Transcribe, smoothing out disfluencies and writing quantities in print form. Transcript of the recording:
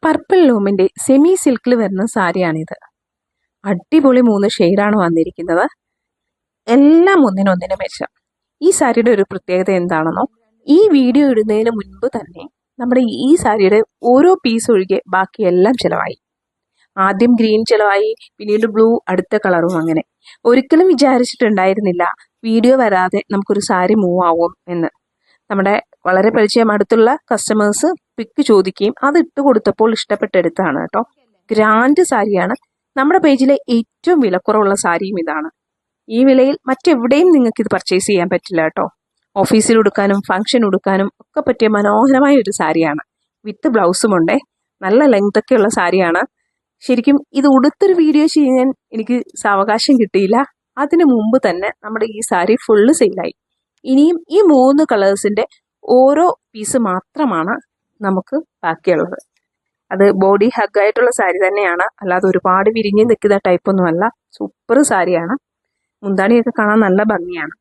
Purple ലൂമിന്റെ semi സിൽക്കിൽ വരുന്ന സാരിയാണിത്. അടിപൊളി 3 ഷെയ്ഡാണ് വന്നിരിക്കുന്നത്. എല്ലാം ഒന്നിനൊന്നിന് മെച്ചം. ഈ സാരിയുടെ ഒരു പ്രത്യേകത എന്താണെന്നോ, ഈ വീഡിയോ ഇടുന്നതിന് മുൻപ് തന്നെ നമ്മുടെ ഈ സാരിയുടെ ഓരോ പീസ് ഒഴികെ ബാക്കിയെല്ലാം ചിലവായി. ആദ്യം ഗ്രീൻ ചിലവായി, പിന്നീട് ബ്ലൂ, അടുത്ത കളറും. അങ്ങനെ ഒരിക്കലും വിചാരിച്ചിട്ടുണ്ടായിരുന്നില്ല വീഡിയോ വരാതെ നമുക്കൊരു സാരി മൂവ് ആവും എന്ന്. നമ്മുടെ വളരെ പരിചയം അടുത്തുള്ള കസ്റ്റമേഴ്സ് പിക്ക് ചോദിക്കുകയും അത് ഇട്ട് കൊടുത്തപ്പോൾ ഇഷ്ടപ്പെട്ടെടുത്താണ് കേട്ടോ. ഗ്രാൻഡ് സാരിയാണ്. നമ്മുടെ പേജിലെ ഏറ്റവും വിലക്കുറവുള്ള സാരിയും ഇതാണ്. ഈ വിലയിൽ മറ്റെവിടെയും നിങ്ങൾക്ക് ഇത് പർച്ചേസ് ചെയ്യാൻ പറ്റില്ല കേട്ടോ. ഓഫീസിൽ ഉടുക്കാനും ഫംഗ്ഷൻ ഉടുക്കാനും ഒക്കെ പറ്റിയ മനോഹരമായ ഒരു സാരിയാണ്. വിത്ത് ബ്ലൗസും ഉണ്ടേ. നല്ല ലെങ്ത് ഒക്കെ ഉള്ള സാരിയാണ്. ശരിക്കും ഇത് ഉടുത്തൊരു വീഡിയോ ചെയ്യാൻ എനിക്ക് സാവകാശം കിട്ടിയില്ല. അതിനു മുമ്പ് തന്നെ നമ്മുടെ ഈ സാരി ഫുള്ള് സെയിലായി. ഇനിയും ഈ 3 കളേഴ്സിന്റെ ഓരോ പീസ് മാത്രമാണ് നമുക്ക് ബാക്കിയുള്ളത്. അത് ബോഡി ഹഗ് ആയിട്ടുള്ള സാരി തന്നെയാണ്, അല്ലാതെ ഒരുപാട് വിരിഞ്ഞ് നിൽക്കുന്ന ടൈപ്പൊന്നുമല്ല. സൂപ്പർ സാരിയാണ്. മുന്താണിയൊക്കെ കാണാൻ നല്ല ഭംഗിയാണ്.